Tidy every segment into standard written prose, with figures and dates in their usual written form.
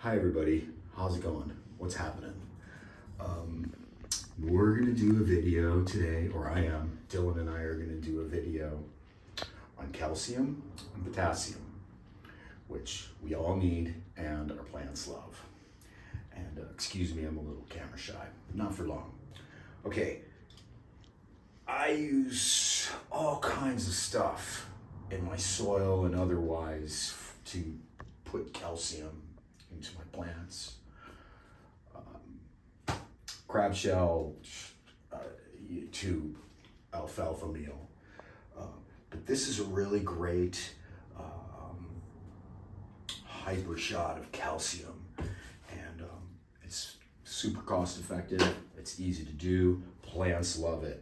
Hi everybody, how's it going? What's happening? We're gonna do a video today, or I am. Dylan and I are gonna do a video on calcium and potassium, which we all need and our plants love. And excuse me, I'm a little camera shy, not for long. Okay, I use all kinds of stuff in my soil and otherwise to put calcium into my plants. Crab shell to alfalfa meal. But this is a really great hyper shot of calcium, and it's super cost effective. It's easy to do. Plants love it.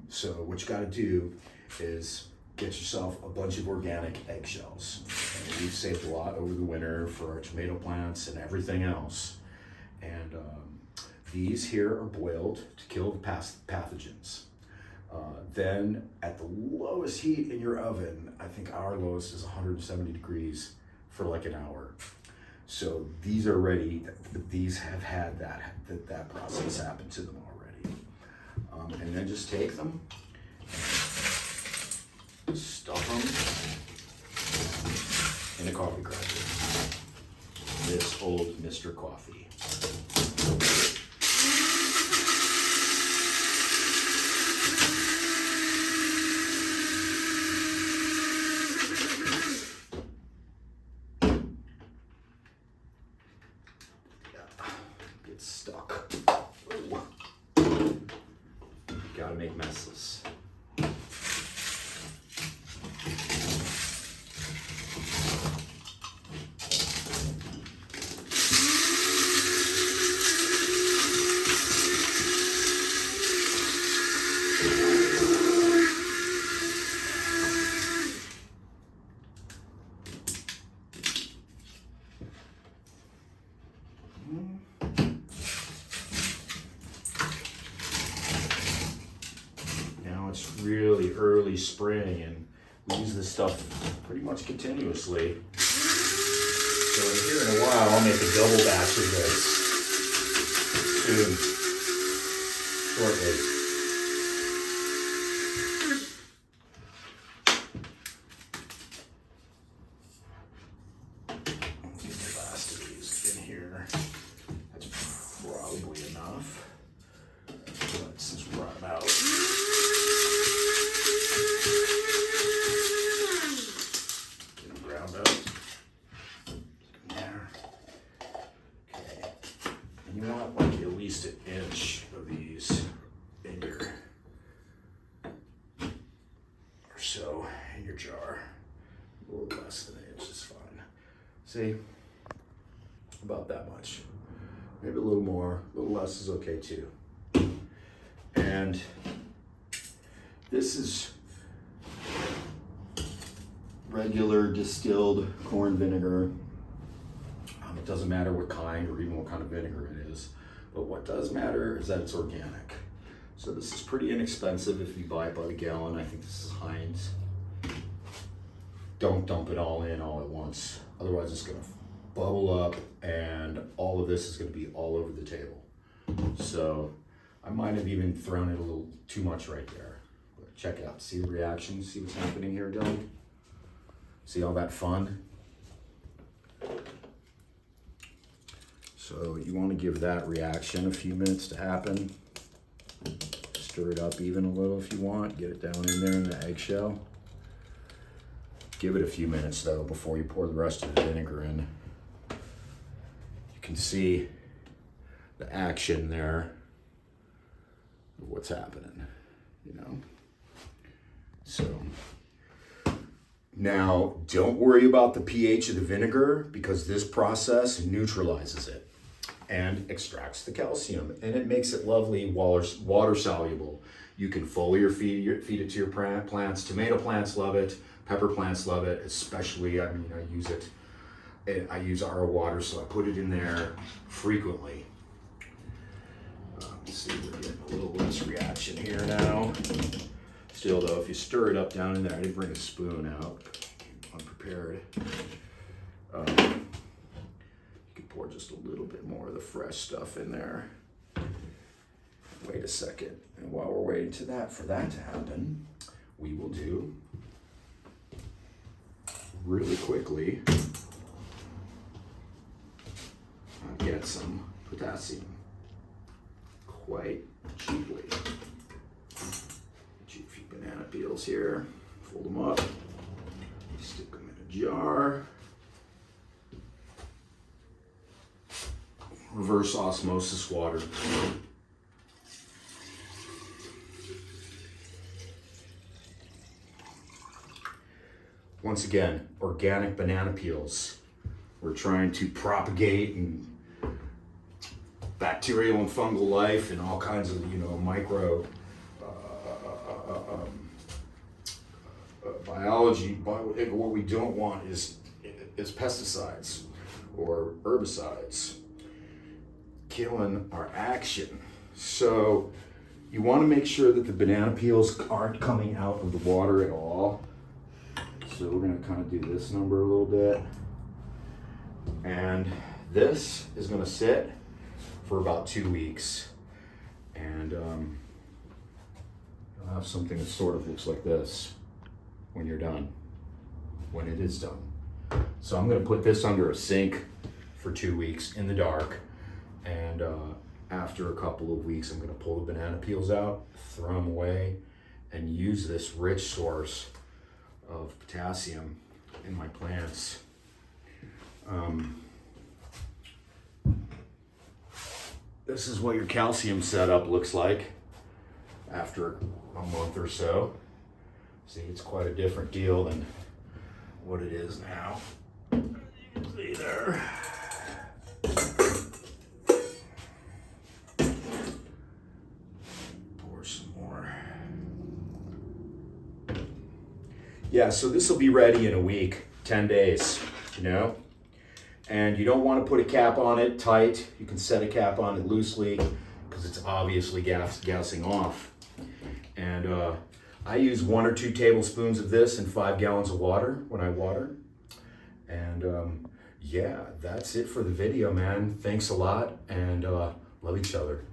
So what you got to do is get yourself a bunch of organic eggshells. And we've saved a lot over the winter for our tomato plants and everything else. And these here are boiled to kill the pathogens. Then at the lowest heat in your oven, I think our lowest is 170 degrees for like an hour. So these are ready. These have had that process happen to them already. And then just take them, stuff them in a coffee cracker. This old Mr. Coffee. Get stuck. Ooh. Gotta make messes. It's really early spring and we use this stuff pretty much continuously. So here in a while I'll make a double batch of this soon, shortly. Let's get the last of these in here. That's probably enough. But since we brought them out, you want like at least an inch of these in your, or so, in your jar. A little less than an inch is fine. See, about that much. Maybe a little more, a little less is okay too. And this is regular distilled corn vinegar. It doesn't matter what kind or even what kind of vinegar it is, but what does matter is that it's organic. So this is pretty inexpensive if you buy it by the gallon. I think this is Heinz. Don't dump it all in all at once. Otherwise it's gonna bubble up and all of this is gonna be all over the table. So I might have even thrown it a little too much right there. But check it out, see the reaction, see what's happening here, Dylan? See all that fun? So you want to give that reaction a few minutes to happen. Stir it up even a little if you want. Get it down in there in the eggshell. Give it a few minutes though before you pour the rest of the vinegar in. You can see the action there of what's happening, you know. So now don't worry about the pH of the vinegar because this process neutralizes it and extracts the calcium, and it makes it lovely water soluble. You can foliar feed it to your plants. Tomato plants love it. Pepper plants love it, especially. I mean, I use it. I use RO water, so I put it in there frequently. Let's see, we're getting a little less reaction here now. Still though, if you stir it up down in there, I didn't bring a spoon out. I'm prepared. You can pour just a little bit more of the fresh stuff in there. Wait a second. And while we're waiting for that to happen, we will do really quickly get some potassium quite cheaply. Get you a few banana peels here, fold them up, stick them in a jar. Reverse osmosis water. Once again, organic banana peels. We're trying to propagate and bacterial and fungal life and all kinds of, micro biology. But what we don't want is pesticides or herbicides killing our action. So you want to make sure that the banana peels aren't coming out of the water at all. So we're going to kind of do this number a little bit. And this is going to sit for about 2 weeks. And you'll have something that sort of looks like this when you're done, when it is done. So I'm going to put this under a sink for 2 weeks in the dark. And after a couple of weeks, I'm going to pull the banana peels out, throw them away, and use this rich source of potassium in my plants. This is what your calcium setup looks like after a month or so. See, it's quite a different deal than what it is now. You can see there. Pour some more. Yeah, so this will be ready in a week, 10 days, And you don't want to put a cap on it tight. You can set a cap on it loosely because it's obviously gassing off. And I use 1 or 2 tablespoons of this in 5 gallons of water when I water. And yeah, that's it for the video, man. Thanks a lot, and love each other.